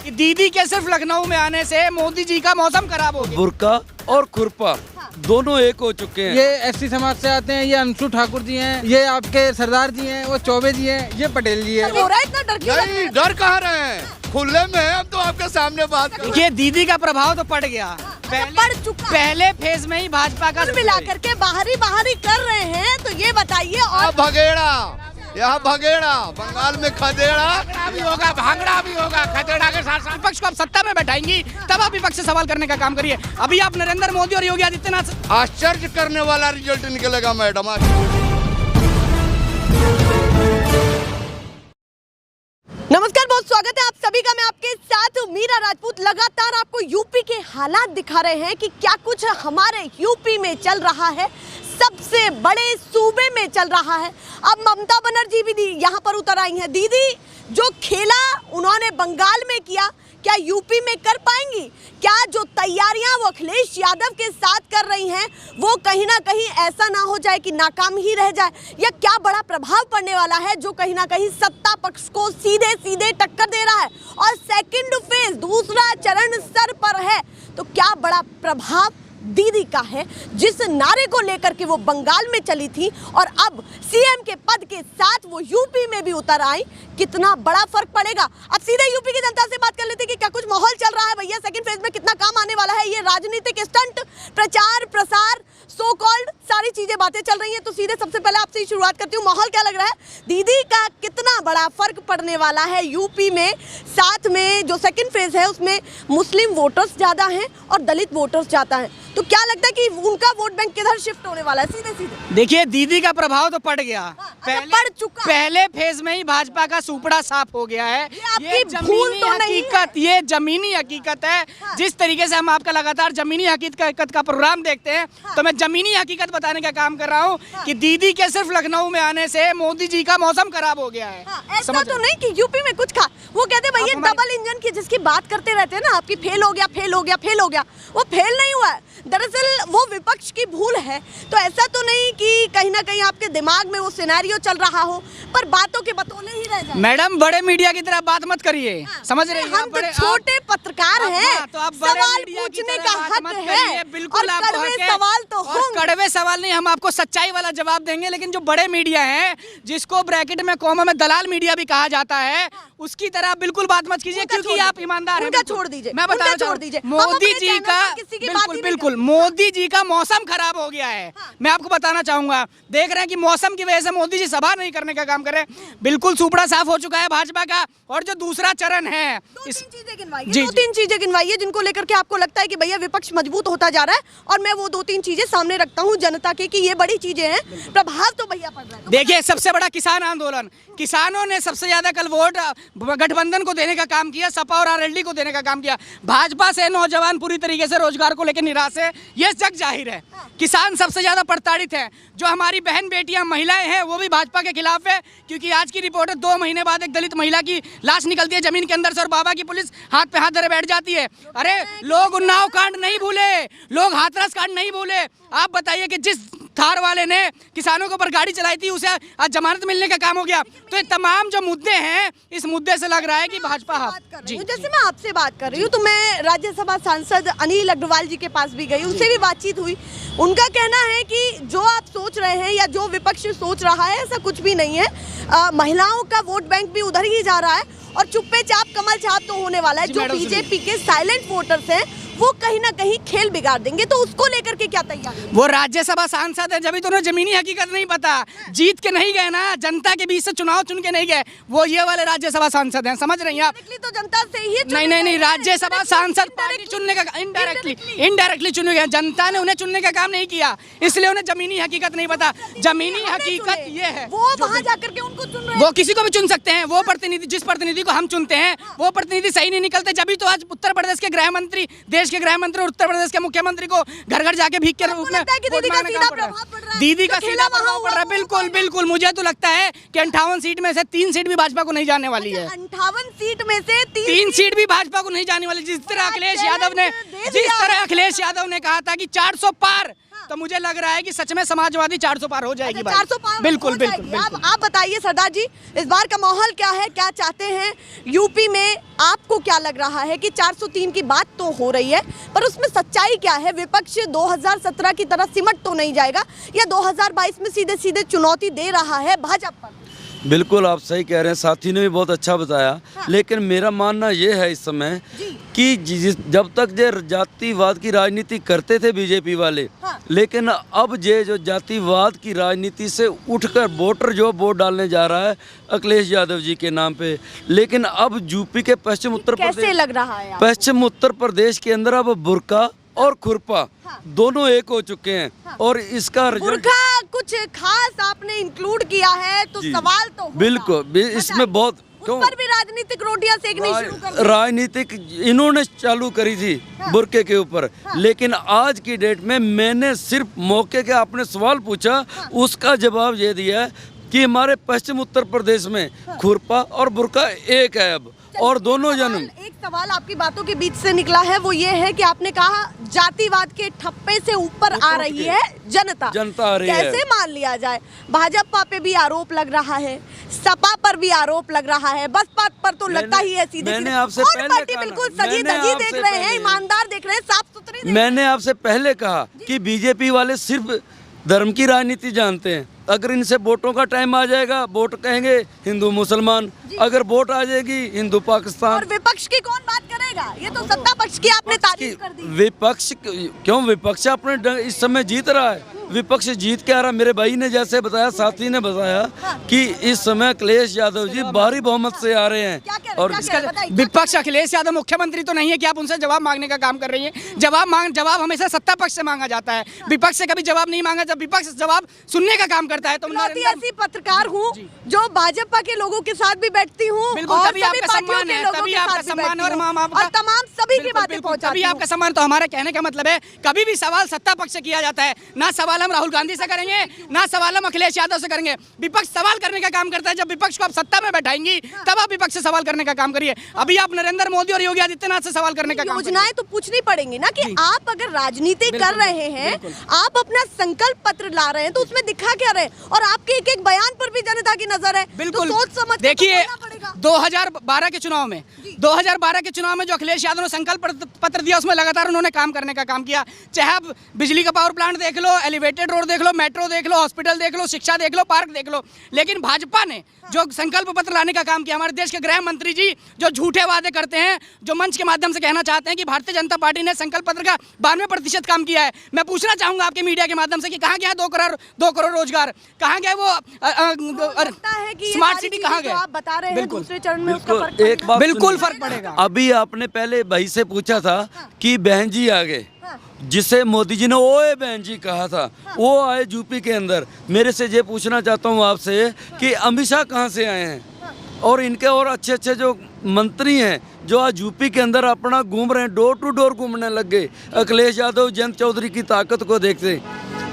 कि दीदी के सिर्फ लखनऊ में आने से मोदी जी का मौसम खराब हो गया। बुर्का और खुरपा दोनों एक हो चुके हैं। ये एससी समाज से आते हैं, ये अंशु ठाकुर जी हैं, ये आपके सरदार जी हैं, वो चौबे जी हैं, ये पटेल जी हैं। हो रहा है इतना डर क्यों लग रहा है? डर कहाँ रहे हैं, खुले में है, हम तो आपके सामने बात कर। ये दीदी का प्रभाव तो पड़ गया, पड़ चुका। पहले फेज में ही भाजपा का कुल मिलाकर के बाहरी कर रहे हैं, तो ये बताइए। और भगेड़ा, यहाँ भगेड़ा, बंगाल में खदेड़ा भी होगा, भांगड़ा भी होगा, खदेड़ा के साथ साथ विपक्ष को आप सत्ता में बैठाएंगी, तब आप विपक्ष से सवाल करने का काम करिए। अभी आप नरेंद्र मोदी और योगी आदित्यनाथ। आश्चर्य करने वाला रिजल्ट निकलेगा मैडम। नमस्कार, बहुत स्वागत है आप सभी का। मैं आपके साथ मीरा राजपूत। लगातार आपको यूपी के हालात दिखा रहे हैं कि क्या कुछ हमारे यूपी में चल रहा है, सबसे बड़े सूबे में चल रहा है। अब ममता बनर्जी भी यहाँ पर उतर आई हैं। दीदी जो खेला उन्होंने बंगाल में किया, क्या यूपी में कर पाएंगी? क्या जो तैयारियां वो अखिलेश यादव के साथ कर रही हैं वो कहीं ना कहीं ऐसा ना हो जाए कि नाकाम ही रह जाए, या क्या बड़ा प्रभाव पड़ने वाला है जो कहीं ना कहीं सत्ता पक्ष को सीधे सीधे टक्कर दे रहा है? और सेकंड फेज, दूसरा चरण सर पर है, तो क्या बड़ा प्रभाव दीदी का है, जिस नारे को लेकर के वो बंगाल में चली थी और अब सीएम के पद के साथ वो यूपी में भी उतर आई, कितना बड़ा फर्क पड़ेगा? अब सीधे यूपी की जनता से बात कर लेते हैं कि क्या कुछ माहौल चल रहा है भैया, सेकंड फेज में कितना काम आने वाला है, ये राजनीतिक स्टंट, प्रचार प्रसार, सो कॉल्ड सारी चीजें बातें चल रही हैं। तो सीधे सबसे पहले आपसे ही शुरुआत करती हूँ, माहौल क्या लग रहा है? दीदी का कितना बड़ा फर्क पड़ने वाला है यूपी में? साथ में जो सेकंड फेज है उसमें मुस्लिम वोटर्स ज्यादा हैं और दलित वोटर्स ज्यादा हैं, तो क्या लगता है कि उनका वोट बैंक किधर शिफ्ट होने वाला है? सीधे सीधे देखिए, दीदी का प्रभाव तो पड़ गया, पड़ चुका। पहले फेज में ही भाजपा का सुपड़ा साफ हो गया है। ये भूल तो नहीं है। ये जमीनी हकीकत है। जिस तरीके से हम आपका लगातार जमीनी हकीकत का प्रोग्राम देखते हैं, तो मैं जमीनी हकीकत बताने का काम कर रहा हूँ कि दीदी के सिर्फ लखनऊ में आने से मोदी जी का मौसम खराब हो गया है। ऐसा तो नहीं कि यूपी में कुछ खा, वो कहते भैया डबल इंजन की जिसकी बात करते रहते हैं ना, आपकी फेल हो गया, फेल हो गया, फेल हो गया, वो फेल नहीं हुआ है। दरअसल वो विपक्ष की भूल है। तो ऐसा तो नहीं कि कहीं ना कहीं आपके दिमाग में वो सिनेरियो चल रहा हो, पर बातों के बतौले ही रह जाए। मैडम, बड़े मीडिया की तरह बात मत करिए, समझ रही हैं? हम तो छोटे पत्रकार हैं, तो आप सवाल पूछने का हक है, बिल्कुल। और कड़वे सवाल तो होंगे। कड़वे सवाल नहीं, हम आपको सच्चाई वाला जवाब देंगे। लेकिन जो बड़े मीडिया हैं, जिसको ब्रैकेट में कॉमा में दलाल मीडिया भी कहा जाता है, उसकी तरह बिल्कुल बात मत कीजिए, क्योंकि आप ईमानदार हैं। छोड़ दीजिए, मैं बताना छोड़ दीजिए। मोदी जी का बिल्कुल मोदी जी का मौसम खराब हो गया है। मैं आपको बताना चाहूंगा, देख रहे हैं कि मौसम की वजह से मोदी जी सभा नहीं करने का काम कर रहे हैं। बिल्कुल सुपड़ा साफ हो चुका है भाजपा का। और जो दूसरा चरण है, दो तीन चीजें गिनवाइए जिनको लेकर के आपको लगता है कि भैया विपक्ष मजबूत होता जा रहा है, और मैं वो 2-3 चीजें सामने रखता हूँ जनता के कि ये बड़ी चीजें हैं, प्रभाव तो भैया पड़ रहा है। देखिए, सबसे बड़ा किसान आंदोलन, किसानों ने सबसे ज्यादा कल वोट गठबंधन को देने का काम किया, सपा और आरएलडी को देने का काम किया। भाजपा से नौजवान पूरी तरीके से रोजगार को लेकर निराश है, ये जग जाहिर है। किसान सबसे ज्यादा प्रताड़ित हैं। जो हमारी बहन बेटियां महिलाएं हैं वो भी भाजपा के खिलाफ है, क्योंकि आज की रिपोर्ट है 2 महीने बाद एक दलित महिला की लाश निकलती है जमीन के अंदर से, और बाबा की पुलिस हाथ पे हाथ धरे बैठ जाती है। अरे लोग उन्नाव कांड नहीं भूले, लोग हाथरस कांड नहीं भूले। आप बताइए कि जिस थार वाले ने किसानों के ऊपर गाड़ी चलाई थी, उसे आज जमानत मिलने का काम हो गया। तो ये तमाम जो मुद्दे हैं, इस मुद्दे से लग रहा है कि भाजपा जी। जैसे मैं आपसे बात कर रही हूँ, तो मैं राज्यसभा सांसद अनिल अग्रवाल जी के पास भी गई, उनसे भी बातचीत हुई। उनका कहना है कि जो आप सोच रहे हैं या जो विपक्ष सोच रहा है, ऐसा कुछ भी नहीं है। महिलाओं का वोट बैंक भी उधर ही जा रहा है, और चुप्पे चाप कमल छाप तो होने वाला है। जो बीजेपी के साइलेंट वोटर्स हैं वो कहीं ना कहीं खेल बिगाड़ देंगे, तो उसको लेकर के क्या तैयार है? वो राज्यसभा सांसद है, जब तो उन्हें जमीनी हकीकत नहीं पता, जीत के नहीं गए ना, जनता के बीच से चुनाव चुन के नहीं गए, वो ये वाले राज्यसभा सांसद हैं, समझ रही हैं आप? तो जनता से ही नहीं, राज्यसभा सांसद पार्टी चुनने का इनडायरेक्टली चुने गए, जनता ने उन्हें चुनने का काम नहीं किया, इसलिए उन्हें जमीनी हकीकत नहीं पता। जमीनी हकीकत ये है, वो वहाँ जाकर के उनको चुन रहे हैं। वो किसी को भी चुन सकते हैं। वो प्रतिनिधि, जिस प्रतिनिधि को हम चुनते हैं, वो प्रतिनिधि सही नहीं निकलते, जब तो आज उत्तर प्रदेश के गृह मंत्री, देश के गृह मंत्री और उत्तर प्रदेश के मुख्यमंत्री को घर घर जाके भीख के रूप में दीदी का सीधा प्रभाव पड़ रहा है। दीदी का सीधा प्रभाव पड़ रहा है, बिल्कुल। मुझे तो लगता है कि 58 सीट में से 3 सीट भी भाजपा को नहीं जाने वाली है। 58 सीट में से 3 सीट भी भाजपा को नहीं जाने वाली। जिस तरह अखिलेश यादव ने कहा था कि 400 पार, तो मुझे लग रहा है कि सच में समाजवादी 400 पार हो जाएगी। 400 पार बिल्कुल हो बिल्कुल, जाएगी। बिल्कुल। आप बताइए सरदार जी, इस बार का माहौल क्या है, क्या चाहते हैं यूपी में? आपको क्या लग रहा है कि 403 की बात तो हो रही है, पर उसमें सच्चाई क्या है? विपक्ष 2017 की तरह सिमट तो नहीं जाएगा, या 2022 में सीधे सीधे चुनौती दे रहा है भाजपा? बिल्कुल आप सही कह रहे हैं, साथी ने भी बहुत अच्छा बताया। हाँ। लेकिन मेरा मानना ये है इस समय कि जब तक जे जातिवाद की राजनीति करते थे बीजेपी वाले, हाँ। लेकिन अब जे जो जातिवाद की राजनीति से उठकर वोटर जो वोट डालने जा रहा है अखिलेश यादव जी के नाम पे, लेकिन अब यूपी के पश्चिम उत्तर कैसे प्रदेश, लग रहा है आपको? पश्चिम उत्तर प्रदेश के अंदर अब बुर्का और खुरपा हाँ। दोनों एक हो चुके हैं। हाँ। और इसका रिजल्ट बुर्का कुछ खास आपने इंक्लूड किया है तो जी। सवाल तो होगा। बिल्कुल इसमें बहुत उस पर भी राजनीतिक रोटियां सेकनी शुरू कर दी। राजनीतिक इन्होंने चालू करी थी हाँ। बुर्के के ऊपर, हाँ। लेकिन आज की डेट में मैंने सिर्फ मौके के आपने सवाल पूछा, हाँ। उसका जवाब ये दिया कि हमारे पश्चिम उत्तर प्रदेश में खुरपा और बुर्का एक है अब, और दोनों जन्म। एक सवाल आपकी बातों के बीच से निकला है, वो ये है कि आपने कहा जातिवाद के ठप्पे से ऊपर आ रही है जनता आ रही है। कैसे मान लिया जाए? भाजपा पे भी आरोप लग रहा है, सपा पर भी आरोप लग रहा है, बसपा पर तो लगता ही है सीधे मैंने सीधे। आपसे और पहले पार्टी कहा ना, बिल्कुल सजी मैंने धजी आपसे देख रहे हैं, पहले- ईमानदार देख रहे हैं, साफ सुथरी देख मैंने आपसे पहले कहा कि बीजेपी वाले सिर्फ धर्म की राजनीति जानते हैं। अगर इनसे वोटों का टाइम आ जाएगा, वोट कहेंगे हिंदू मुसलमान, अगर वोट आ जाएगी हिंदू और पाकिस्तान। विपक्ष की कौन बात करेगा? ये तो सत्ता पक्ष की आपने तारीफ कर दी। विपक्ष क्यों? विपक्ष अपने इस समय जीत रहा है, विपक्ष जीत के आ रहा है। मेरे भाई ने जैसे बताया, साथी ने बताया कि इस समय अखिलेश यादव जी भारी बहुमत से आ रहे हैं। क्या कह रहे हैं? और क्या कह रहे हैं? बताइए। विपक्ष अखिलेश यादव मुख्यमंत्री तो नहीं है कि आप उनसे जवाब मांगने का काम कर रही हैं। जवाब हमेशा सत्ता पक्ष से मांगा जाता है, विपक्ष से कभी जवाब नहीं मांगा। जब विपक्ष जवाब सुनने का काम करता है तो इकलौती ऐसी पत्रकार हूँ जो भाजपा के लोगों के साथ भी बैठती हूँ, बिल्कुल, और तभी सभी आपका पार्टियों सम्मान के है, लोगों तभी के आपका साथ भी सम्मान बैठती और हूँ, माम आपका- और तमाम सभी की बिल्कुल, बातें बिल्कुल, पहुँचाती तभी हूँ। आपका सम्मान। तो हमारे कहने का मतलब है कभी भी सवाल सत्ता पक्ष से किया जाता है, ना सवाल हम राहुल गांधी से करेंगे, ना सवाल हम अखिलेश यादव से करेंगे। विपक्ष सवाल करने का काम करता है। जब विपक्ष को आप सत्ता में बैठाएंगी तब आप विपक्ष से सवाल करने का काम करिए। अभी आप नरेंद्र मोदी और योगी आदित्यनाथ से सवाल करने का काम करिए। योजनाएं तो पूछनी पड़ेंगी ना कि आप अगर राजनीति कर रहे हैं, आप अपना संकल्प पत्र ला रहे हैं, तो उसमें दिखा क्या रहे? और आपके एक एक बयान पर भी जनता की नजर है, बिल्कुल। तो सोच समझ के देखिए, तो बोलना पड़ेगा। 2012 के चुनाव में 2012 के चुनाव में जो अखिलेश यादव ने संकल्प पत्र दिया, उसमें लगातार उन्होंने काम करने का काम किया। चाहे आप बिजली का पावर प्लांट देख लो, एलिवेटेड रोड देख लो, मेट्रो देख लो, हॉस्पिटल देख लो, शिक्षा देख लो, पार्क देख लो। लेकिन भाजपा ने जो संकल्प पत्र लाने का काम किया, हमारे देश के गृह मंत्री जी जो झूठे वादे करते हैं, जो मंच के माध्यम से कहना चाहते हैं कि भारतीय जनता पार्टी ने संकल्प पत्र का 92% काम किया है, मैं पूछना चाहूंगा आपके मीडिया के माध्यम से कि कहाँ गया 2 करोड़ रोजगार, कहाँ गया वो लगता है कि ये स्मार्ट सारी सिटी चीजें कहाँ जो गए? आप बता रहे हैं बिल्कुल। दूसरे चरण में उसका बिल्कुल, फर्क एक पड़ेगा। बात बिल्कुल सुनिए। फर्क पड़ेगा। अभी आपने पहले भाई से पूछा था कि बहन जी आ गए, हाँ। जिसे मोदी जी ने ओए बहन जी कहा था, वो आए यूपी के अंदर। मेरे से ये पूछना चाहता हूँ आपसे कि अमित शाह कहाँ से आए हैं, और इनके और अच्छे अच्छे जो मंत्री हैं जो आज यूपी के अंदर अपना घूम रहे हैं, डोर टू डोर घूमने लग गए अखिलेश यादव जयंत चौधरी की ताकत को देखते,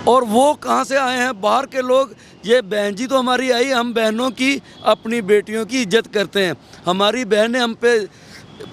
और वो कहाँ से आए हैं? बाहर के लोग। ये बहन जी तो हमारी आई, हम बहनों की, अपनी बेटियों की इज्जत करते हैं। हमारी बहन ने हम पे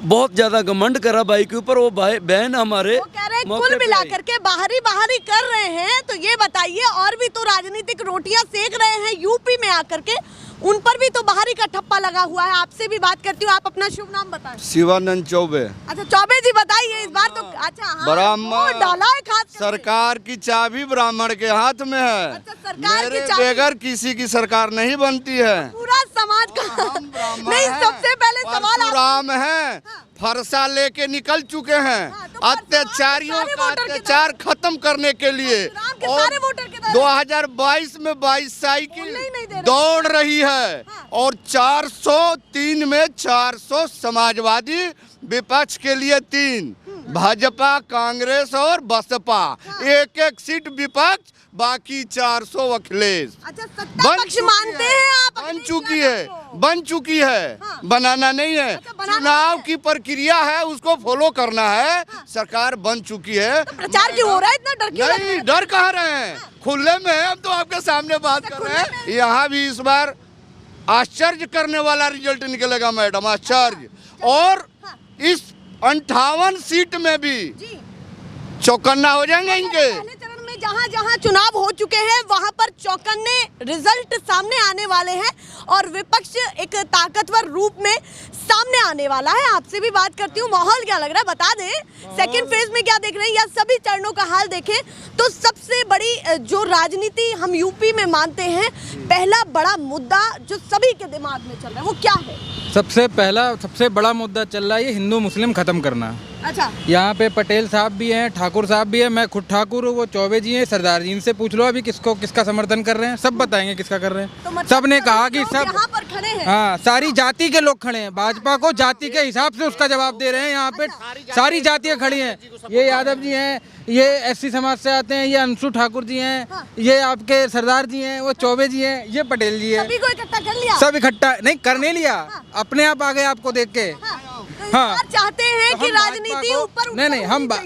बहुत ज्यादा घमंड करा भाई के ऊपर, वो भाई बहन हमारे वो कह रहे हैं मौके कुल पे मिला आई। करके बाहरी कर रहे हैं। तो ये बताइए, और भी तो राजनीतिक रोटियां सेक रहे हैं यूपी में आकर के, उन पर भी तो बाहरी का ठप्पा लगा हुआ है। आपसे भी बात करती हूँ, आप अपना शुभ नाम बताएं। शिवानंद चौबे। अच्छा चौबे जी बताइए, इस बार तो अच्छा हाँ, ब्राह्मण। वो डाला है खास करके। सरकार की चाबी ब्राह्मण के हाथ में है। अच्छा, सरकार की मेरे चाबी। बगैर किसी की सरकार नहीं बनती है। पूरा समाज का नहीं, सबसे पहले सवाल आप राम है, फरसा लेके निकल चुके हैं हाँ, तो अत्याचारियों सारे का वोटर के अत्याचार खत्म करने के लिए। राम के और सारे वोटर के तरफ। 2022 में 22 साइकिल बोलने ही नहीं दे रहे। दौड़ रही है, हाँ। और 403 में 400 समाजवादी, विपक्ष के लिए 3 भाजपा, कांग्रेस और बसपा। एक एक सीट विपक्ष, बाकी 400 अखिलेश। अच्छा, सत्ता पक्ष मानते हैं आप? बन अखिलेश चुकी यादव है, को? बन चुकी है, हाँ। बनाना नहीं है। अच्छा, बनाना चुनाव है। की प्रक्रिया है, उसको फॉलो करना है। सरकार बन चुकी है। तो प्रचार क्यों हो रहा है? इतना डर क्यों लग रहा नहीं, है? डर कहाँ रहे हैं, खुले में है। हम तो आपके सामने बात कर रहे हैं। यहाँ भी इस बार आश्चर्य करने वाला रिजल्ट निकलेगा मैडम, आश्चर्य। और इस 58 सीट में भी जी। चौकन्ना हो जाएंगे इनके। पहले चरण में जहां जहां चुनाव हो चुके हैं वहां पर चौंकाने रिजल्ट सामने आने वाले हैं और विपक्ष एक ताकतवर रूप में सामने आने वाला है। आपसे भी बात करती हूँ, माहौल क्या लग रहा है बता दें, सेकंड फेज में क्या देख रहे हैं या सभी चरणों का हाल देखें तो सबसे बड़ी जो राजनीति हम यूपी में मानते हैं, पहला बड़ा मुद्दा जो सभी के दिमाग में चल रहा है वो क्या है? सबसे बड़ा मुद्दा चल रहा है ये हिंदू मुस्लिम खत्म करना। अच्छा, यहाँ पे पटेल साहब भी हैं, ठाकुर साहब भी हैं, मैं खुद ठाकुर हूँ, वो चौबे जी हैं, सरदार जी। इनसे पूछ लो अभी किसका समर्थन कर रहे हैं, सब बताएंगे किसका कर रहे हैं। तो मतलब सब ने कहा कि लोग सब यहाँ पर खड़े हैं। हाँ, सारी जाति के लोग खड़े हैं, भाजपा को जाति के हिसाब से उसका जवाब दे रहे हैं। यहाँ पे सारी जातियाँ खड़ी हैं, ये यादव जी हैं, ये एससी समाज से आते हैं, ये अंशु ठाकुर जी हैं, ये आपके सरदार जी हैं, वो चौबे जी हैं, ये पटेल जी हैं। सभी को इकट्ठा कर लिया, सब इकट्ठा नहीं करने लिया, अपने आप आ गए आपको देख के। हाँ, चाहते हैं कि राजनीति ऊपर नहीं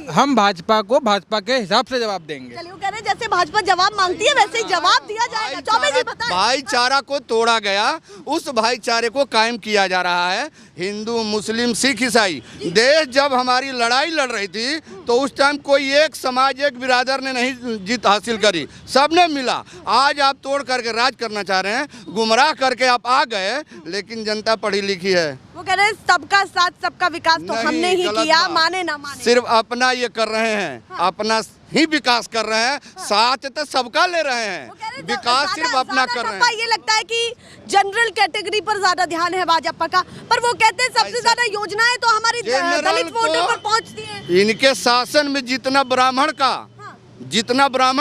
हम भाजपा को भाजपा के हिसाब से जवाब देंगे। चलिए, वो कह रहे हैं जैसे भाजपा जवाब मांगती है वैसे ही जवाब दिया जाएगा। चौबे जी बताएं। भाईचारा को तोड़ा गया, उस भाईचारे को कायम किया जा रहा है। हिंदू मुस्लिम सिख ईसाई, देश जब हमारी लड़ाई लड़ रही थी तो उस टाइम कोई एक समाज एक बिरादर ने नहीं जीत हासिल करी, सबने मिला। आज आप तोड़ करके राज करना चाह रहे हैं, गुमराह करके आप आ गए, लेकिन जनता पढ़ी लिखी है। वो कह रहे हैं सबका साथ सबका विकास तो नहीं, हमने ही गलत किया, बात। माने ना माने। सिर्फ अपना ये कर रहे हैं, अपना ही विकास कर रहे हैं, साथ तो सबका ले रहे हैं, वो कह रहे हैं विकास सिर्फ अपना कर रहे ठप्पा हैं। ये लगता है कि जनरल कैटेगरी पर ज्यादा ध्यान है भाजपा का, पर वो कहते हैं सबसे ज्यादा योजनाएं तो हमारी दलित वोटों पर पहुंचती हैं। इनके शासन में जितना ब्राह्मण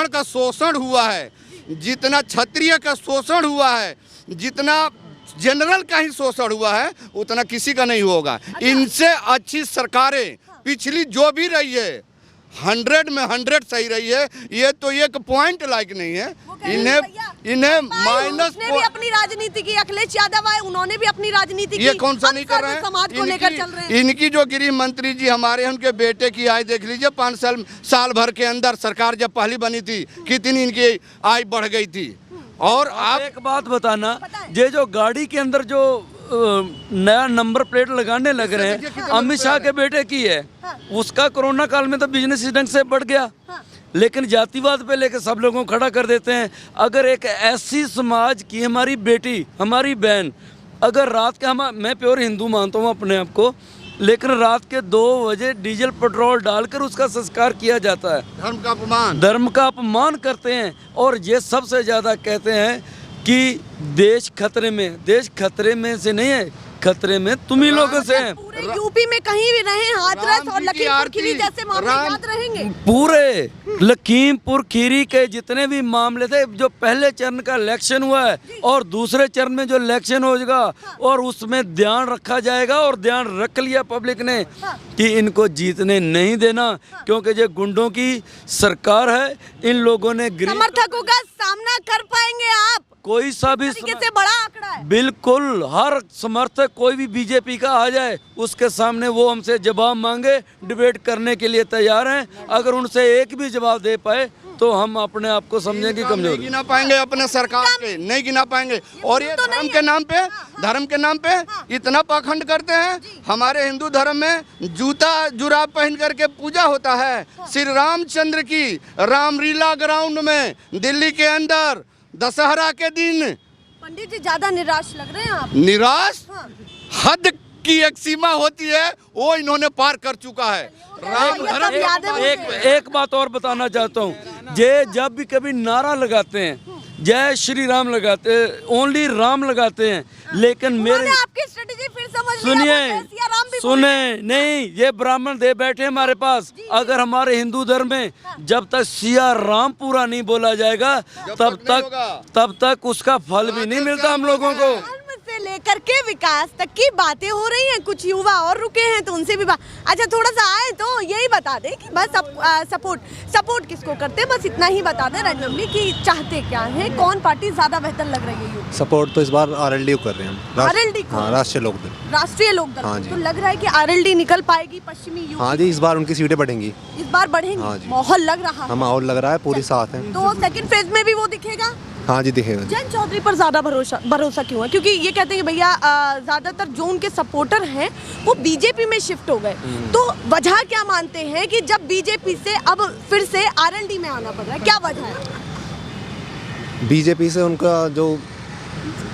का शोषण हुआ है, जितना क्षत्रिय का शोषण हुआ है, जितना जनरल का ही शोषण हुआ है, उतना किसी का नहीं होगा। इनसे अच्छी सरकारें पिछली जो भी रही है 100 में 100 सही रही है, ये तो एक पॉइंट लायक नहीं है। इन्हें माइनस भी अपनी राजनीति की, अखिलेश यादव आए उन्होंने भी अपनी राजनीति की, ये कौन सा नहीं कर रहे हैं, समाज को लेकर चल रहे हैं। इनकी जो गृह मंत्री जी हमारे, उनके बेटे की आय देख लीजिए, 5 साल भर के अंदर सरकार जब पहली बनी थी कितनी इनकी आय बढ़ गई थी। और आप एक बात बताना, ये जो गाड़ी के अंदर जो नया नंबर प्लेट लगाने लग रहे हैं, अमित शाह के बेटे की है, उसका कोरोना काल में तो बिजनेस ढंग से बढ़ गया, लेकिन जातिवाद पे लेकर सब लोगों को खड़ा कर देते हैं। अगर एक ऐसी समाज की हमारी बेटी, हमारी बहन, अगर रात के मैं प्योर हिंदू मानता हूँ अपने आप को, लेकिन रात के 2 बजे डीजल पेट्रोल डालकर उसका संस्कार किया जाता है, धर्म का अपमान करते हैं। और ये सबसे ज़्यादा कहते हैं कि देश खतरे में से नहीं है, खतरे में तुम ही लोगों से हैं। पूरे यूपी में कहीं भी रहे, हाथरस और लखीमपुर खीरी जैसे मामले याद रहेंगे। पूरे लखीमपुर खीरी के जितने भी मामले थे, जो पहले चरण का इलेक्शन हुआ है और दूसरे चरण में जो इलेक्शन होगा, और उसमें ध्यान रखा जाएगा, और ध्यान रख लिया पब्लिक ने कि इनको जीतने नहीं देना, क्योंकि ये गुंडों की सरकार है। इन लोगों ने समर्थकों का सामना कर पाएंगे आप? कोई सा भी से बड़ा आंकड़ा है। बिल्कुल, हर समर्थक कोई भी बीजेपी का आ जाए, उसके सामने वो हमसे जवाब मांगे, डिबेट करने के लिए तैयार हैं। अगर उनसे एक भी जवाब दे पाए तो हम अपने आप को समझेंगे कमजोर। नहीं गिना पाएंगे अपने सरकार के, नहीं गिना पाएंगे। और ये धर्म के नाम पे इतना पाखंड करते हैं। हमारे हिंदू धर्म में जूता जुराब पहन करके पूजा होता है श्री रामचंद्र की, रामलीला ग्राउंड में दिल्ली के अंदर दशहरा के दिन। पंडित जी ज्यादा निराश लग रहे हैं आप। निराश? हद की एक सीमा होती है, वो इन्होंने पार कर चुका है। एक बात और बताना चाहता हूँ, ये जब भी कभी नारा लगाते हैं, जय श्री राम लगाते हैं, ओनली राम लगाते हैं, लेकिन मेरे आपकी स्ट्रेटेजी फिर समझ सुने नहीं, ये ब्राह्मण दे बैठे हमारे पास। अगर हमारे हिंदू धर्म में जब तक सिया राम पूरा नहीं बोला जाएगा, तब तक उसका फल भी नहीं मिलता हम लोगों को। से लेकर के विकास तक की बातें हो रही हैं। कुछ युवा और रुके हैं तो उनसे भी बात। अच्छा, थोड़ा सा आए तो यही बता दें कि बस सपोर्ट किसको करते हैं, बस इतना ही बता दें रैंडमली कि चाहते क्या है, कौन पार्टी ज्यादा बेहतर लग रही है? सपोर्ट तो इस बार आरएलडी को कर रहे हैं। आरएलडी को? हाँ, राष्ट्रीय लोकदल। हाँ, तो लग रहा है कि आरएलडी निकल पाएगी पश्चिमी यूपी? हाँ जी, इस बार उनकी सीटें बढ़ेंगी। इस बार बढ़ेंगी? हाँ जी। माहौल लग रहा है? माहौल लग रहा है, पूरी साथ है। तो सेकंड फेज में भी वो दिखेगा? हाँ जी दिखेगा जी। जयंत चौधरी पर ज्यादा भरोसा क्यों है? क्योंकि ये कहते हैं कि भैया ज्यादातर जो उनके सपोर्टर हैं वो बीजेपी में शिफ्ट हो गए, तो वजह क्या मानते हैं कि जब बीजेपी से अब फिर से आरएलडी में आना पड़ रहा है, क्या वजह है? बीजेपी से उनका जो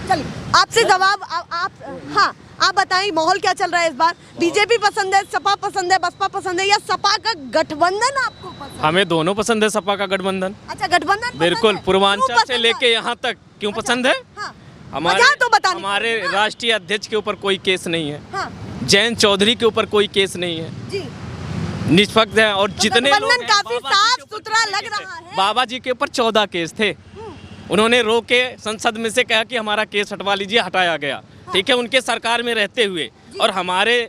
चलिए आपसे जवाब आप हाँ आप बताएं, माहौल क्या चल रहा है इस बार? बीजेपी पसंद है, सपा पसंद है, बसपा पसंद है, या सपा का गठबंधन आपको पसंद है? हमें दोनों पसंद है, सपा का गठबंधन। अच्छा, गठबंधन पसंद बिल्कुल, है? पूर्वांचल क्यों से पसंद लेके है? यहाँ तक क्यों अच्छा, पसंद है? हाँ। हमारे वजह तो बतानी हमारे पड़ेगी ना। राष्ट्रीय अध्यक्ष के ऊपर कोई केस नहीं है, हाँ, जयंत चौधरी के ऊपर कोई केस नहीं है, जी। निष्पक्ष है। और तो जितने लोग गठबंधन हैं, काफी बाबा जी साफ के ऊपर सुथरा कितने लग केस रहा हैं? है। बाबा जी के ऊपर 14 केस थे, उन्होंने रोके संसद में से कहा कि हमारा केस हटवा लीजिए, हटाया गया। ठीक है, उनके सरकार में रहते हुए। और हमारे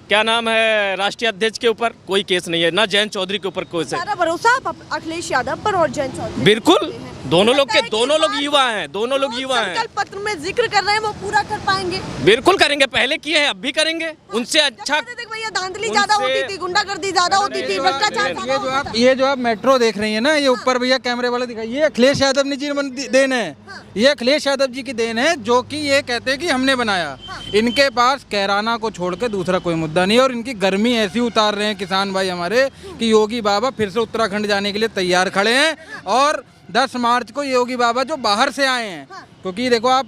क्या नाम है राष्ट्रीय अध्यक्ष के ऊपर कोई केस नहीं है, ना जयंत चौधरी के ऊपर कोई है। सारा भरोसा आप अखिलेश यादव पर और जयंत चौधरी बिल्कुल, दोनों लोग लगता है कि दोनों लोग बात युवा हैं, दोनों लोग जो युवा हैं। संकल्प पत्र में जिक्र कर रहे हैं वो पूरा कर पाएंगे? बिल्कुल करेंगे, पहले किए हैं, अब भी करेंगे। उनसे जब अच्छा कहते थे कि भैया धांधली ज्यादा उनसे- होती थी, गुंडागर्दी ज्यादा होती थी, भ्रष्टाचार ज्यादा होता था। ये जो आप मेट्रो देख रही है ना, ये ऊपर भैया कैमरे वाले दिखाई, ये अखिलेश यादव ने जी देन है, ये अखिलेश यादव जी की देन है, जो कि ये कहते हैं कि हमने बनाया। इनके पास कैराना को छोड़ के दूसरा कोई मुद्दा नहीं है, और इनकी गर्मी ऐसी उतार रहे हैं किसान भाई हमारे कि योगी बाबा फिर से उत्तराखंड जाने के लिए तैयार खड़े हैं। और 10 मार्च को योगी बाबा जो बाहर से आए हैं, क्योंकि देखो आप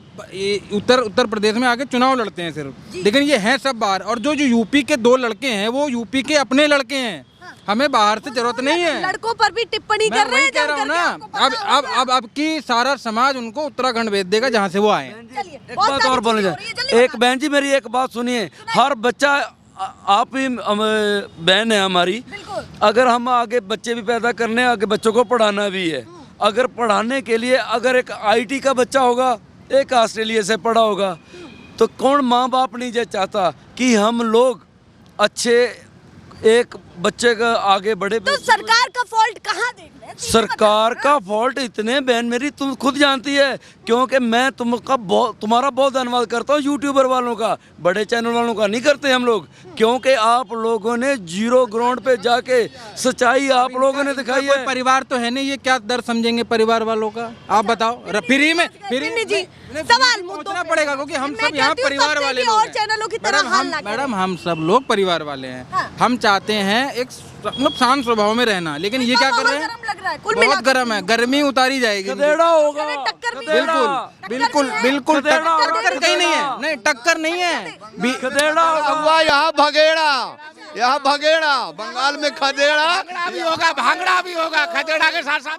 उत्तर प्रदेश में आके चुनाव लड़ते हैं सिर्फ, लेकिन ये हैं सब बाहर। और जो यूपी के 2 लड़के हैं वो यूपी के अपने लड़के हैं, हमें बाहर से जरूरत नहीं है। लड़कों पर भी टिप्पणी मैं कर रहे वही हैं, कह रहा हूँ ना, अब की सारा समाज उनको उत्तराखंड भेज देगा जहाँ से वो आए हैं। एक बात और बोलनी चाहिए, एक बहन जी मेरी एक बात सुनिए, हर बच्चा आप ही बहन है हमारी, अगर हम आगे बच्चे भी पैदा करने, आगे बच्चों को पढ़ाना भी है, अगर पढ़ाने के लिए अगर एक आईटी का बच्चा होगा, एक ऑस्ट्रेलिया से पढ़ा होगा, तो कौन माँ बाप नहीं चाहता कि हम लोग अच्छे एक बच्चे का आगे बढ़े। तो सरकार का फॉल्ट कहाँ देख रहे हैं? सरकार का फॉल्ट इतने बहन मेरी तुम खुद जानती है, क्योंकि मैं तुम्हारा बहुत धन्यवाद करता हूँ, यूट्यूबर वालों का, बड़े चैनल वालों का नहीं करते हम लोग, क्योंकि आप लोगों ने जीरो ग्राउंड पे जाके सच्चाई आप लोगों ने दिखाई है। कोई परिवार तो है नहीं, ये क्या दर्द समझेंगे परिवार वालों का? आप बताओ। फ्री में जी, सवाल मुद्दों पहुंचना पे। पड़ेगा, क्योंकि हम मैं सब यहाँ कहती हूँ परिवार सबसे वाले कि लोग और हैं। चैनलों की तरह हाल ना करें। मैडम हम सब लोग परिवार वाले हैं। हाँ। हम चाहते हैं एक मतलब शांत स्वभाव में रहना, लेकिन ये क्या कर रहे हैं? गरम लग रहा है, कुल बहुत मिलाकर गर्म है, गर्मी उतारी जाएगी। गधेड़ा होगा, टक्कर भी बिल्कुल बिल्कुल बिल्कुल, गधेड़ा होगा, टक्कर कहीं नहीं है, नहीं टक्कर नहीं है। गधेड़ा होगा। अगवा यहाँ भगेड़ा, यहाँ भगेड़ा, बंगाल में खदेड़ा भी होगा, भांगड़ा भी होगा, खदेड़ा के साथ साथ।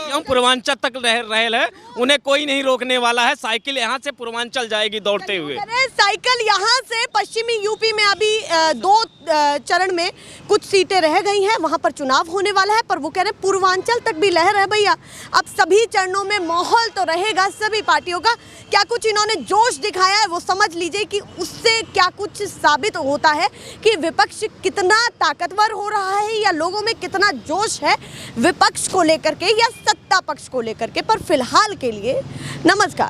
क्यों पूर्वांचल तक रह है, उन्हें कोई नहीं रोकने वाला है। साइकिल यहाँ से पूर्वांचल जाएगी दौड़ते हुए। अरे साइकिल यहाँ से पश्चिमी यूपी में अभी 2 चरण में कुछ सीटें रह गई हैं, वहां पर चुनाव होने वाला है, पर वो कह रहे हैं पूर्वांचल तक भी लहर है भैया। अब सभी चरणों में माहौल तो रहेगा सभी पार्टियों का। क्या कुछ इन्होंने जोश दिखाया है वो समझ लीजिए कि उससे क्या कुछ साबित होता है कि विपक्ष कितना ताकतवर हो रहा है, या लोगों में कितना जोश है विपक्ष को लेकर के या सत्ता पक्ष को लेकर के। पर फिलहाल के लिए नमस्कार।